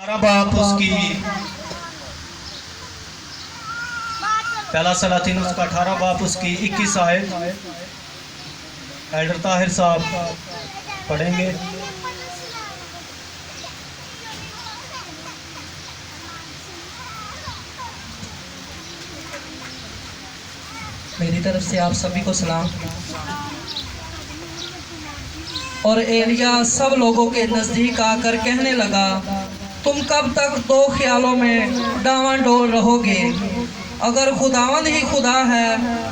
बाप उसकी पहला सलातीन उसका 18 बाप उसकी 21 आयत एल्डर ताहिर साहब पढ़ेंगे। मेरी तरफ से आप सभी को सलाम। और एलिया सब लोगों के नज़दीक आकर कहने लगा, तुम कब तक दो ख्यालों में डावांडोल रहोगे? अगर खुदावंद ही खुदा है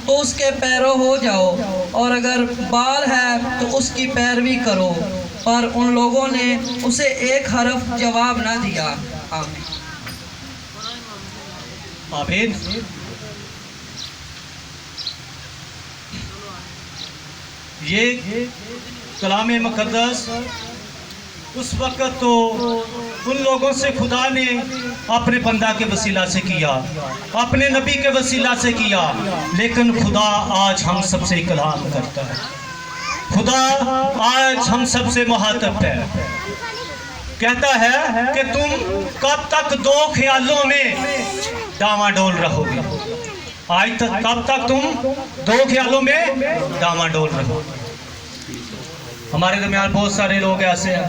तो उसके पैरों हो जाओ, और अगर बाल है तो उसकी पैरवी करो। पर उन लोगों ने उसे एक हरफ जवाब न दिया। आमीन। आमीन। ये कलाम मुक़द्दस उस वक़्त तो उन लोगों से खुदा ने अपने बंदा के वसीला से किया, अपने नबी के वसीला से किया, लेकिन खुदा आज हम सबसे कलाम करता है। खुदा आज हम सबसे मुहातब है, कहता है कि तुम कब तक दो ख्यालों में डावाडोल रहोगे? आज तक कब तक तुम दो ख्यालों में डावाडोल रहोगे? हमारे दरमियान बहुत सारे लोग ऐसे हैं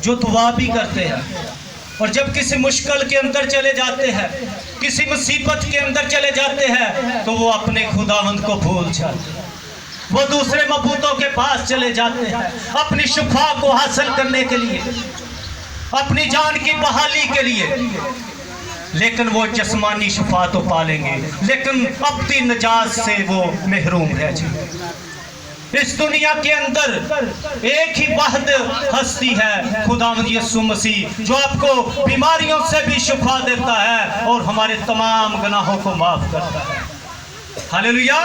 जो दुआ भी करते हैं, और जब किसी मुश्किल के अंदर चले जाते हैं, किसी मुसीबत के अंदर चले जाते हैं, तो वो अपने खुदावंद को भूल जाते हैं, वो दूसरे मबूतों के पास चले जाते हैं अपनी शिफा को हासिल करने के लिए, अपनी जान की बहाली के लिए। लेकिन वो जिस्मानी शिफा तो पालेंगे, लेकिन अपनी निजात से वो महरूम रह जाएंगे। इस दुनिया के अंदर एक ही वाहिद हस्ती है, खुदावंद यीशु मसीह, जो आपको बीमारियों से भी शिफा देता है और हमारे तमाम गुनाहों को माफ करता है। हालेलुया।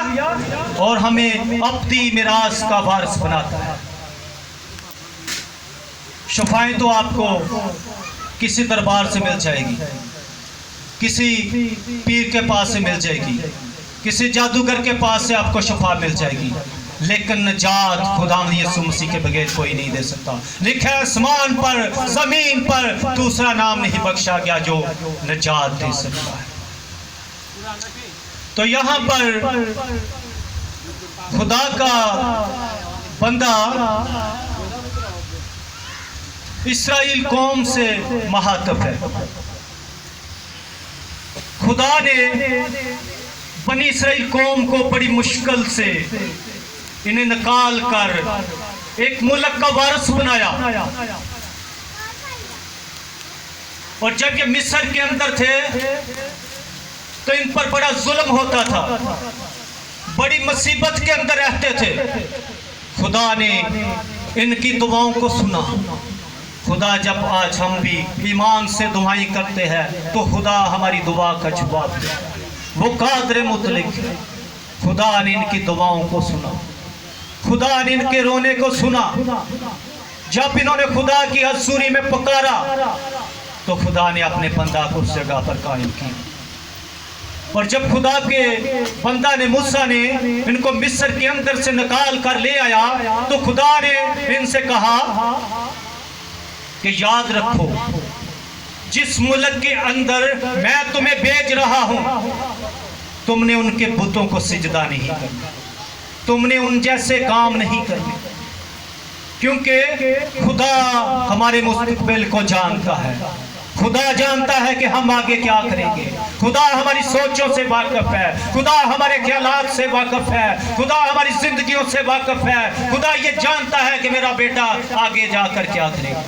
और हमें अपनी मिरास का वारिस बनाता है। शिफाएं तो आपको किसी दरबार से मिल जाएगी, किसी पीर के पास से मिल जाएगी, किसी जादूगर के पास से आपको शिफा मिल जाएगी, लेकिन नजात खुदावंद यीशु मसीह के बगैर कोई नहीं दे सकता। लिखा है आसमान पर जमीन पर दूसरा नाम नहीं बख्शा गया जो नजात दे सकता है। तो यहाँ पर खुदा का बंदा इस्राएल कौम से मुहातब है। खुदा ने बनी इस्राएल कौम को बड़ी मुश्किल से इन्हें निकाल कर एक मुल्क का वारिस बनाया, और जब ये मिस्र के अंदर थे तो इन पर बड़ा जुल्म होता था, बड़ी मुसीबत के अंदर रहते थे। खुदा ने इनकी दुआओं को सुना। खुदा जब आज हम भी ईमान से दुआएं करते हैं तो खुदा हमारी दुआ का जवाब दे, वो कादर मुतलिक है। खुदा ने इनकी दुआओं को सुना, खुदा ने इनके रोने को सुना। जब इन्होंने खुदा की हजूरी में पुकारा तो खुदा ने अपने बंदा को उस जगह पर कायम किया। और जब खुदा के बंदा ने मूसा ने इनको मिस्र के अंदर से निकाल कर ले आया तो खुदा ने इनसे कहा कि याद रखो, जिस मुल्क के अंदर मैं तुम्हें भेज रहा हूं, तुमने उनके बुतों को सिजदा नहीं करना, तुमने उन जैसे काम नहीं करने, क्योंकि खुदा हमारे मुस्तकबिल को जानता है। खुदा जानता है कि हम आगे क्या करेंगे। खुदा हमारी सोचों से वाकिफ है, खुदा हमारे ख्यालात से वाकिफ है, खुदा हमारी जिंदगियों से वाकिफ है। खुदा ये जानता है कि मेरा बेटा आगे जाकर क्या करेगा।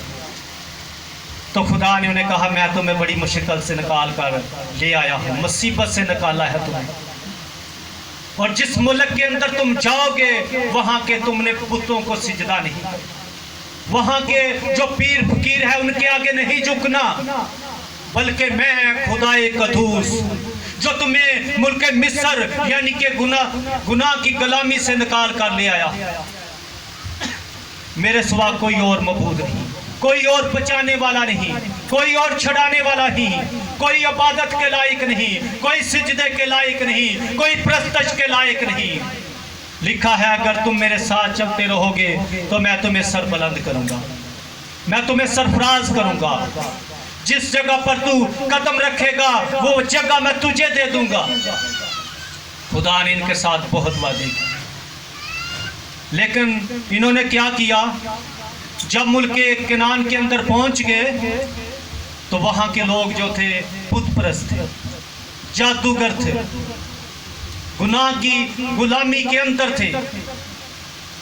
तो खुदा ने उन्हें कहा, मैं तुम्हें बड़ी मुश्किल से निकाल कर ले आया हूँ, मुसीबत से निकाला है तुम्हें, और जिस मुल्क के अंदर तुम जाओगे वहां के तुमने बुतों को सिजदा नहीं करना, वहां के जो पीर फकीर है उनके आगे नहीं झुकना, बल्कि मैं खुदाए कदूस जो तुम्हें मुल्क मिस्र यानी कि गुनाह की गुलामी से निकाल कर ले आया, मेरे सिवा कोई और मबूद नहीं, कोई और बचाने वाला नहीं, कोई और छुड़ाने वाला नहीं, कोई इबादत के लायक नहीं, कोई सिजदे के लायक नहीं, कोई प्रस्तश के लायक नहीं। लिखा है, अगर तुम मेरे साथ चलते रहोगे तो मैं तुम्हें सरबुलंद करूंगा, मैं तुम्हें सरफराज करूंगा। जिस जगह पर तू कदम रखेगा वो जगह मैं तुझे दे दूंगा। खुदा ने इनके साथ बहुत वादे किए, लेकिन इन्होंने क्या किया? जब मुल्के कनान के अंदर पहुंच गए तो वहां के लोग जो थे बुत परस्त थे, जादूगर थे, गुनाह की गुलामी के अंदर थे।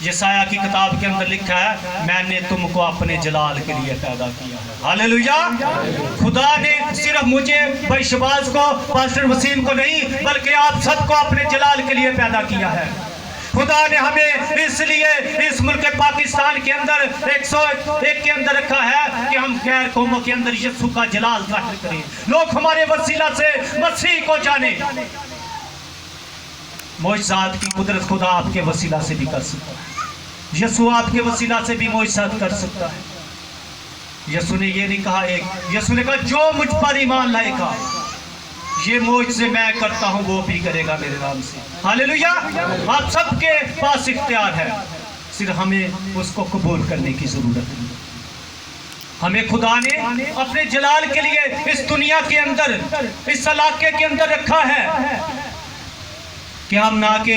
यशायाह की किताब के अंदर लिखा है, मैंने तुमको अपने जलाल के लिए पैदा किया है। हालेलुया। खुदा ने सिर्फ मुझे भाई शबाज को, पास्टर वसीम को नहीं, बल्कि आप सबको अपने जलाल के लिए पैदा किया है। खुदा ने हमें इसलिए इस मुल्क पाकिस्तान के अंदर 101 के अंदर रखा है कि हम गैर कौमों के अंदर यीशु का जलाल जाहिर करें, लोग हमारे वसीला से मसीह को जाने। मोइज़ात की कुदरत खुदा आपके वसीला से भी कर सकता है, यीशु आपके वसीला से भी मोइज़ात कर सकता है। यीशु ने ये नहीं कहा, यीशु ने कहा जो मुझ पर ईमान लाएगा ये मोइज़े मैं करता हूं वो भी करेगा मेरे नाम से। हालेलुया। आप सबके पास इख्तियार है, सिर्फ हमें उसको कबूल करने की जरूरत है। हमें खुदा ने अपने जलाल के लिए इस दुनिया के अंदर, इस इलाके के अंदर रखा है कि हम ना के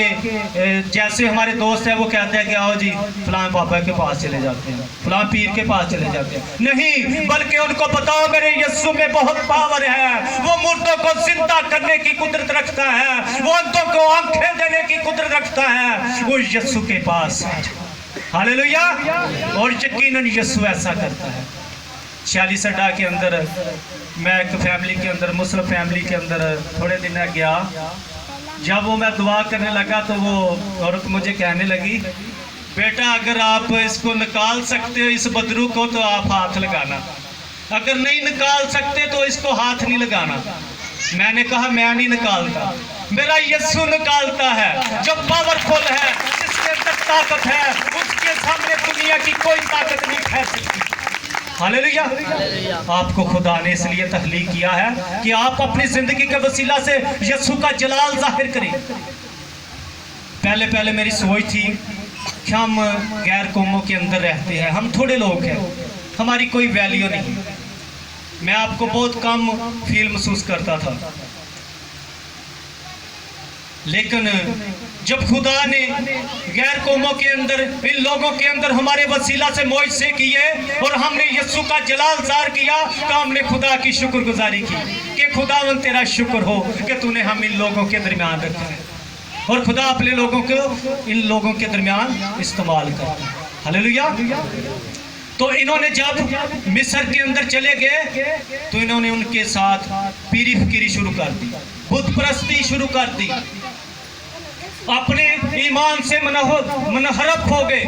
जैसे हमारे दोस्त है वो कहते हैं कि आओ जी फलां बाबा के पास चले जाते हैं, फलां पीर के पास चले जाते हैं। नहीं, बल्कि उनको बताओ मेरे यीशु में बहुत पावर है, वो मुर्दों को जिंदा करने की कुदरत रखता है, वो अंधों को आंखें देने की कुदरत रखता है, वो यीशु के पास। हालेलुया। और यकीनन यीशु ऐसा करता है। 46 अड्डा के अंदर मैं एक फैमिली के अंदर, मुस्लिम फैमिली के अंदर थोड़े दिन गया। जब वो मैं दुआ करने लगा तो वो औरत मुझे कहने लगी, बेटा अगर आप इसको निकाल सकते हो इस बदरू को तो आप हाथ लगाना, अगर नहीं निकाल सकते तो इसको हाथ नहीं लगाना। मैंने कहा मैं नहीं निकालता, मेरा यीशु निकालता है जो पावरफुल है, जिसके अंदर ताकत है, उसके सामने दुनिया की कोई ताकत नहीं ठहर सकती। हालेलुया। आपको खुदा ने इसलिए तख्लीक किया है कि आप अपनी जिंदगी के वसीला से यीशु का जलाल जाहिर करें। पहले पहले मेरी सोच थी कि हम गैर कौमों के अंदर रहते हैं, हम थोड़े लोग हैं, हमारी कोई वैल्यू नहीं। मैं आपको बहुत कम फील महसूस करता था, लेकिन जब खुदा ने गैर कौमों के अंदर, इन लोगों के अंदर हमारे वसीला से मोइज़े किए और हमने यीशु का जलाल ज़ाहिर किया, तो हमने खुदा की शुक्रगुजारी की कि खुदावंद तेरा शुक्र हो कि तूने हम इन लोगों के दरमियान रखा है। और खुदा अपने लोगों को इन लोगों के दरमियान इस्तेमाल करता है। हालेलुया। तो इन्होंने जब मिस्र के अंदर चले गए तो इन्होंने उनके साथ पीरी फिक्री शुरू कर दी, बुत परस्ती शुरू कर दी, अपने ईमान से मनहरफ हो गए,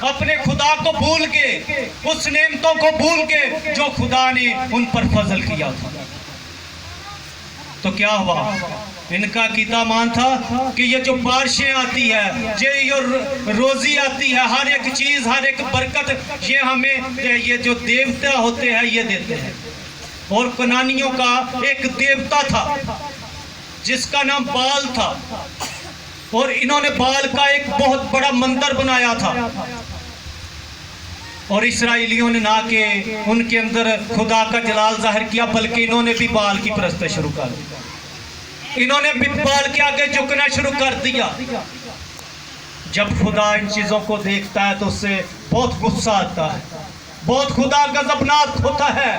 अपने खुदा को भूल गए, उस नेमतों को भूल गए जो खुदा ने उन पर फजल किया था। तो क्या हुआ? इनका कीदामान था कि ये जो बारिशें आती है, ये रोजी आती है, हर एक चीज, हर एक बरकत ये हमें ये जो देवता होते हैं ये देते हैं। और कनानियों का एक देवता था जिसका नाम बाल था, और इन्होंने बाल का एक बहुत बड़ा मंदिर बनाया था। और इसराइलियों ने ना के उनके अंदर खुदा का जलाल जाहिर किया, बल्कि इन्होंने भी बाल की परस्ती शुरू कर दी, इन्होंने भी बाल के आगे झुकना शुरू कर दिया। जब खुदा इन चीज़ों को देखता है तो उससे बहुत गुस्सा आता है, बहुत खुदा गज़बनाक होता है,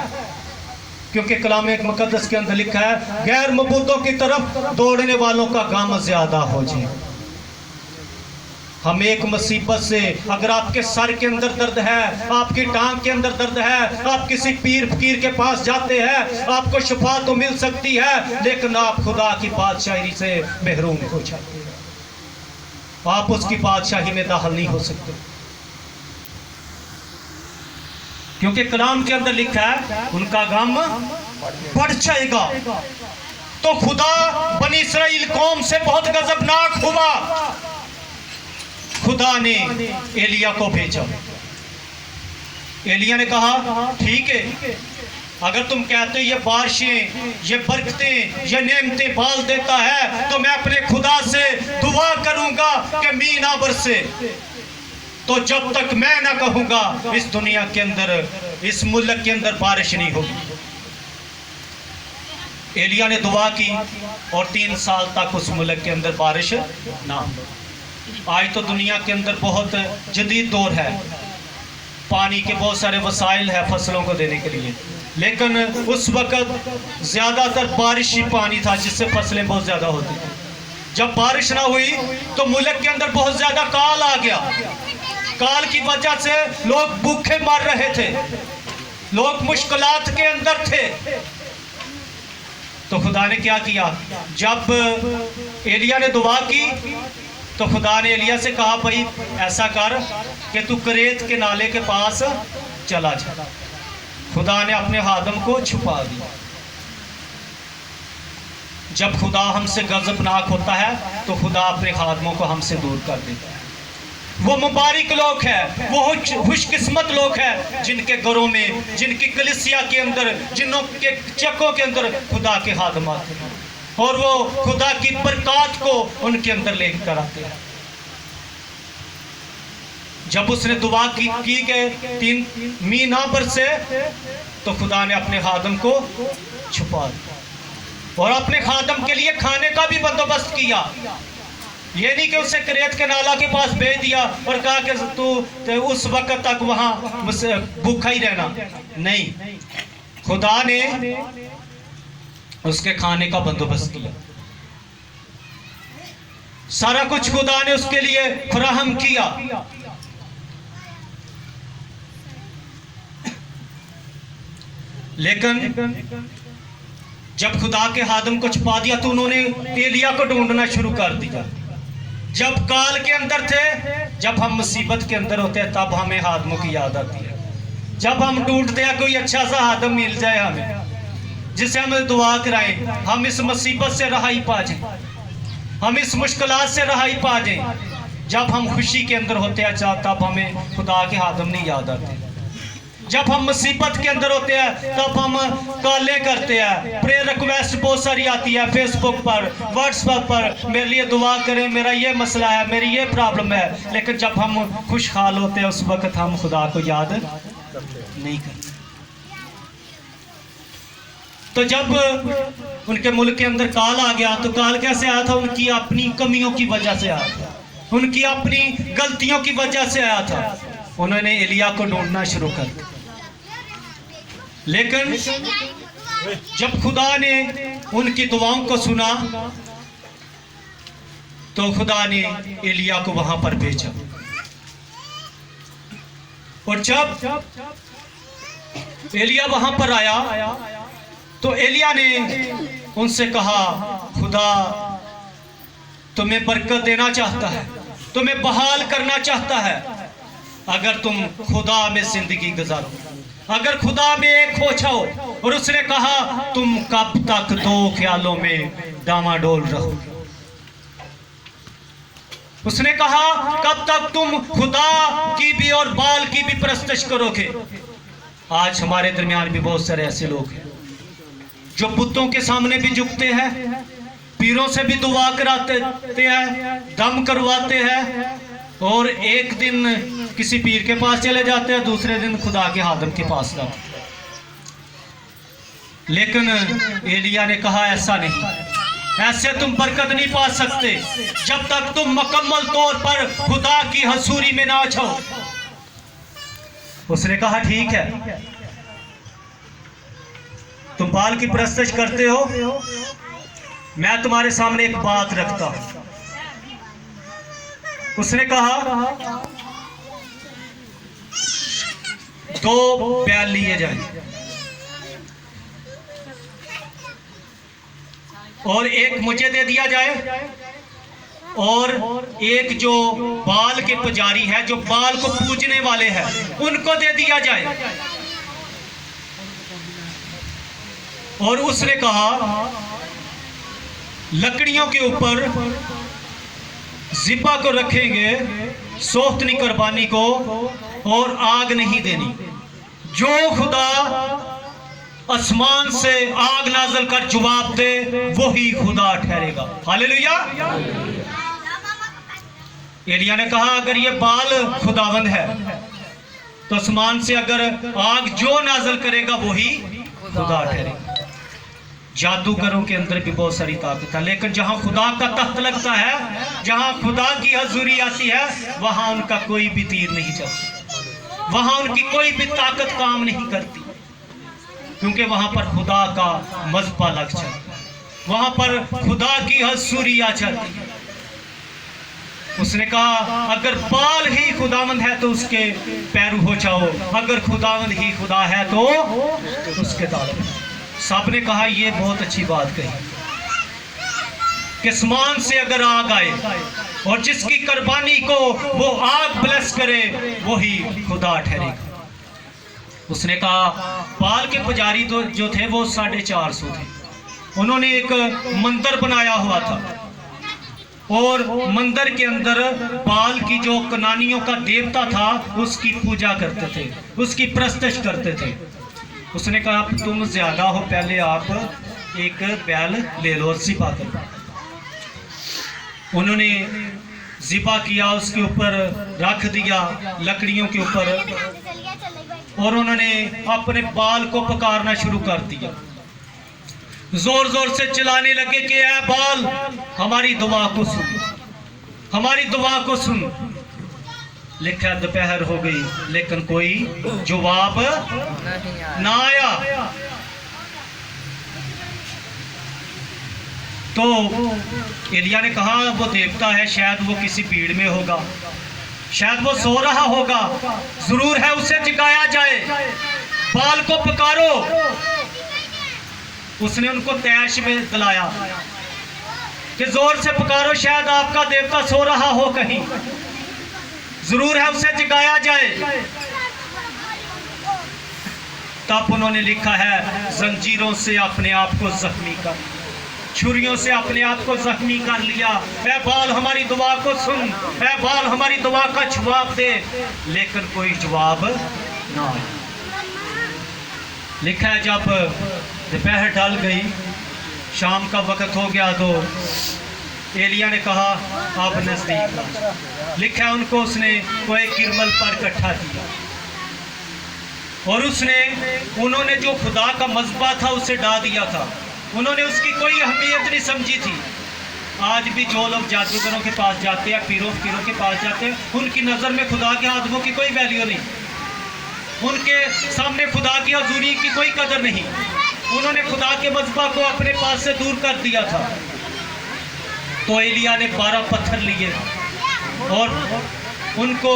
क्योंकि कलाम एक मुकद्दस के अंदर लिखा है, गैर मबूदों की तरफ दौड़ने वालों का गम ज्यादा हो जाए। हम एक मुसीबत से, अगर आपके सर के अंदर दर्द है, आपकी टांग के अंदर दर्द है, आप किसी पीर फकीर के पास जाते हैं, आपको शिफा तो मिल सकती है, लेकिन आप खुदा की बादशाही से महरूम हो जाते हैं, आप उसकी बादशाही में दाखिल नहीं हो सकते। क्योंकि कलाम के अंदर लिखा है उनका गम बढ़ जाएगा। तो खुदा बनी इस्राएल कौम से बहुत गजबनाक हुआ। खुदा ने एलिया को भेजा। एलिया ने कहा ठीक है, अगर तुम कहते हो ये बारिशें, ये बरकतें, ये नेमतें बाल देता है, तो मैं अपने खुदा से दुआ करूंगा कि मींह ना बरसे। तो जब तक मैं ना कहूंगा इस दुनिया के अंदर, इस मुल्क के अंदर बारिश नहीं होगी। एलिया ने दुआ की और 3 साल तक उस मुल्क के अंदर बारिश ना हो। आज तो दुनिया के अंदर बहुत जदीद दौर है, पानी के बहुत सारे वसाइल है फसलों को देने के लिए, लेकिन उस वक़्त ज़्यादातर बारिश ही पानी था जिससे फसलें बहुत ज़्यादा होती थी। जब बारिश ना हुई तो मुल्क के अंदर बहुत ज़्यादा काल आ गया। काल की वजह से लोग भूखे मर रहे थे, लोग मुश्किलात के अंदर थे। तो खुदा ने क्या किया, जब एलिया ने दुआ की तो खुदा ने एलिया से कहा, भाई ऐसा कर कि तू करेत के नाले के पास चला जा। खुदा ने अपने खादम को छुपा दिया। जब खुदा हमसे गज़बनाक होता है तो खुदा अपने खादमों को हमसे दूर कर देता है। वो मुबारक लोग हैं, वो खुशकिस्मत लोग हैं जिनके घरों में, जिनकी कलीसिया के अंदर, जिनों के चक्कों के अंदर खुदा के खादम आते हैं और वो खुदा की बरकत को उनके अंदर लेकर आते हैं। जब उसने दुआ की कि 3 महीना बरसे तो खुदा ने अपने खादम को छुपा दिया और अपने खादम के लिए खाने का भी बंदोबस्त किया। ये नहीं कि उसे करेत के नाला के पास भेज दिया और कहा कि तू उस वक्त तक वहां भूखा ही रहना, नहीं, खुदा ने उसके खाने का बंदोबस्त किया। सारा कुछ खुदा ने उसके लिए फराहम किया। लेकिन जब खुदा के खादम को छुपा दिया तो उन्होंने एलिया को ढूंढना शुरू कर दिया। जब काल के अंदर थे, जब हम मुसीबत के अंदर होते हैं तब हमें खादमों की याद आती है। जब हम ढूंढते हैं कोई अच्छा सा खादम मिल जाए हमें, जिसे हम दुआ कराएं, हम इस मुसीबत से रहाई पा जाए, हम इस मुश्किलात से रहाई पा जाए। जब हम खुशी के अंदर होते हैं तब हमें खुदा के खादम नहीं याद आते। जब हम मुसीबत के अंदर होते हैं तब हम कॉलें करते हैं, प्रेयर रिक्वेस्ट बहुत सारी आती है फेसबुक पर, व्हाट्सएप पर, मेरे लिए दुआ करें, मेरा ये मसला है, मेरी ये प्रॉब्लम है। लेकिन जब हम खुशहाल होते हैं उस वक्त हम खुदा को याद नहीं करते। तो जब उनके मुल्क के अंदर काल आ गया तो काल कैसे आया था? उनकी अपनी कमियों की वजह से आया था, उनकी अपनी गलतियों की वजह से आया था। उन्होंने एलिया को ढूंढना शुरू कर दिया। लेकिन जब खुदा ने उनकी दुआओं को सुना तो खुदा ने एलिया को वहां पर भेजा। और जब एलिया वहां पर आया तो एलिया ने उनसे कहा, खुदा तुम्हें बरकत देना चाहता है, तुम्हें बहाल करना चाहता है अगर तुम खुदा में जिंदगी गुजारो, अगर खुदा में एक हो जाओ। और उसने कहा, तुम कब तक 2 ख्यालों में डामाडोल रहोगे? उसने कहा, कब तक तुम खुदा की भी और बाल की भी परस्तिश करोगे? आज हमारे दरमियान भी बहुत सारे ऐसे लोग हैं जो बुतों के सामने भी झुकते हैं, पीरों से भी दुआ कराते हैं, दम करवाते हैं, और एक दिन किसी पीर के पास चले जाते हैं, दूसरे दिन खुदा के खादम के पास जाते हैं। लेकिन एलिया ने कहा, ऐसा नहीं, ऐसे तुम बरकत नहीं पा सकते जब तक तुम मुकम्मल तौर पर खुदा की हजूरी में ना जाओ। उसने कहा, ठीक है, तुम बाल की परस्तिश करते हो, मैं तुम्हारे सामने एक बात रखता हूं। उसने कहा, 2 बैल लिए जाए और एक मुझे दे दिया जाए और एक जो बाल के पुजारी है, जो बाल को पूजने वाले हैं, उनको दे दिया जाए। और उसने कहा, लकड़ियों के ऊपर जिब्बा को रखेंगे, सोख्त नहीं कुर्बानी को, और आग नहीं देनी। जो खुदा आसमान से आग नाजल कर जवाब दे वही खुदा ठहरेगा। हालेलुया। एलिया ने कहा, अगर ये बाल खुदावंद है तो आसमान से अगर आग जो नाजल करेगा वही खुदा ठहरेगा। जादूगरों के अंदर भी बहुत सारी ताकत है, लेकिन जहाँ खुदा का तख्त लगता है, जहाँ खुदा की हजूरी आती है, वहाँ उनका कोई भी तीर नहीं चलता, वहाँ उनकी कोई भी ताकत काम नहीं करती, क्योंकि वहाँ पर खुदा का मज़बा लग जाता है, वहाँ पर खुदा की हजूरी आ जाती है। उसने कहा अगर बाल ही खुदावंद है तो उसके पैरू हो जाओ, अगर खुदावंद ही खुदा है तो उसके तालब। सब ने कहा ये बहुत अच्छी बात कही कि आसमान से अगर आग आए और जिसकी कुर्बानी को वो आग ब्लेस करे वही खुदा ठहरेगा। उसने कहा बाल के पुजारी तो जो थे वो 450 थे, उन्होंने एक मंदिर बनाया हुआ था और मंदिर के अंदर बाल की जो कनानियों का देवता था उसकी पूजा करते थे, उसकी प्रस्तश करते थे। उसने कहा अब तुम ज्यादा हो, पहले आप एक बैल ले लो और ज़िबा करो। उन्होंने ज़िबा किया, उसके ऊपर रख दिया लकड़ियों के ऊपर, और उन्होंने अपने बाल को पुकारना शुरू कर दिया, जोर जोर से चिल्लाने लगे कि ऐ बाल हमारी दुआ को सुन, हमारी दुआ को सुन। लिखा है दोपहर हो गई लेकिन कोई जवाब ना आया। तो एलिया ने कहा वो देवता है, शायद वो किसी भीड़ में होगा, शायद वो सो रहा होगा, जरूर है उसे जगाया जाए, बाल को पुकारो। उसने उनको तैश में दिलाया कि जोर से पुकारो, शायद आपका देवता सो रहा हो कहीं, जरूर है उसे जगाया जाए। तब उन्होंने लिखा है जंजीरों से अपने आप को जख्मी कर, छुरियों से अपने आप को जख्मी कर लिया। ऐ बाल हमारी दुआ को सुन, ऐ बाल हमारी दुआ का जवाब दे, लेकिन कोई जवाब ना आया। लिखा है जब दोपहर ढल गई, शाम का वक्त हो गया, तो एलिया ने कहा अब नजदीक। लिखा है उनको उसने कोई किरमल पर इकट्ठा किया और उन्होंने जो खुदा का मज़बा था उसे डा दिया था, उन्होंने उसकी कोई अहमियत नहीं समझी थी। आज भी जो लोग जादूगरों के पास जाते हैं, पीरों के पास जाते हैं, उनकी नज़र में खुदा के आदमों की कोई वैल्यू नहीं, उनके सामने खुदा की हजूरी की कोई कदर नहीं। उन्होंने खुदा के मज़बा को अपने पास से दूर कर दिया था। तो एलिया ने 12 पत्थर लिए और उनको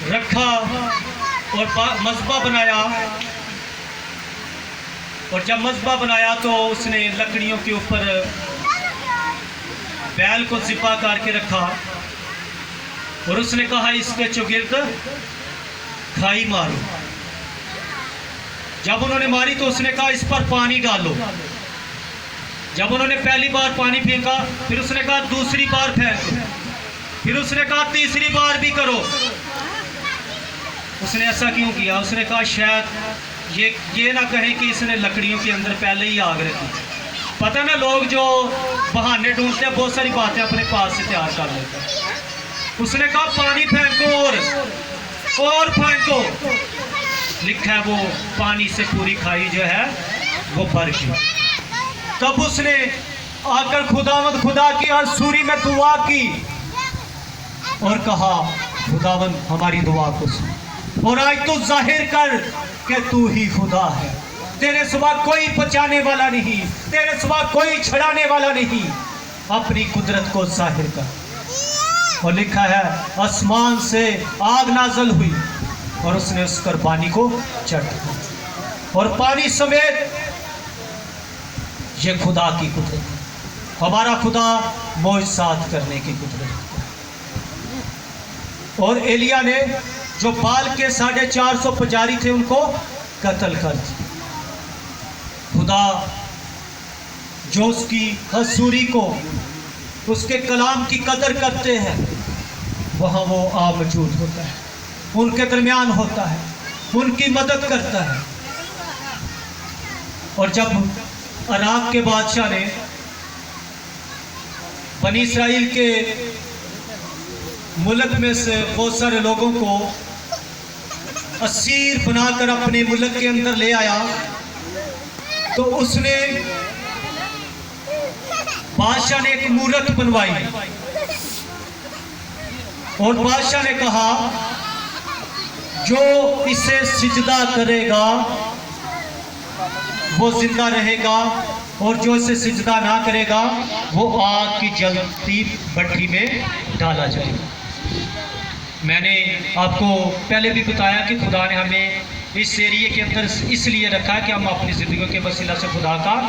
रखा और मज़बा बनाया, और जब मज़बा बनाया तो उसने लकड़ियों के ऊपर बैल को ज़िबा करके रखा और उसने कहा इसके चौगिर्द खाई मारो। जब उन्होंने मारी तो उसने कहा इस पर पानी डालो। जब उन्होंने पहली बार पानी फेंका, फिर उसने कहा दूसरी बार फेंको, फिर उसने कहा तीसरी बार भी करो। उसने ऐसा क्यों किया? उसने कहा शायद ये ना कहें कि इसने लकड़ियों के अंदर पहले ही आग रखी। पता ना, लोग जो बहाने ढूंढते हैं बहुत सारी बातें अपने पास से तैयार कर लेते हैं। उसने कहा पानी फेंको और फेंको। लिखा है वो पानी से पूरी खाई जो है वो भर गई। तब उसने आकर खुदा की हजूरी में दुआ की और कहा खुदावंद हमारी दुआ को सुन और आज तू जाहिर कर कि तू ही खुदा है, तेरे सिवा कोई बचाने वाला नहीं, तेरे सिवा कोई छड़ाने वाला नहीं, अपनी कुदरत को जाहिर कर। और लिखा है आसमान से आग नाजल हुई और उसने उस कुर्बानी को चढ़ दिया और पानी समेत। ये खुदा की कुदरत है, हमारा खुदा मौजज़ात करने की कुदरत है। और एलिया ने जो बाल के 450 पुजारी थे उनको कत्ल कर दिया। खुदा जो उसकी हजूरी को, उसके कलाम की कदर करते हैं, वहाँ वो आ मौजूद होता है, उनके दरमियान होता है, उनकी मदद करता है। और जब इराक के बादशाह ने बनी इसराइल के मुल्क में से बहुत सारे लोगों को असीर बनाकर अपने मुल्क के अंदर ले आया, तो उसने बादशाह ने एक मूर्त बनवाई और बादशाह ने कहा जो इसे सिजदा करेगा वो जिंदा रहेगा और जो इसे सिजदा ना करेगा वो आग की जलती भट्टी में डाला जाएगा। मैंने आपको पहले भी बताया कि खुदा ने हमें इस एरिए के अंदर इसलिए रखा है कि हम अपनी ज़िंदगी के वसीला से खुदा का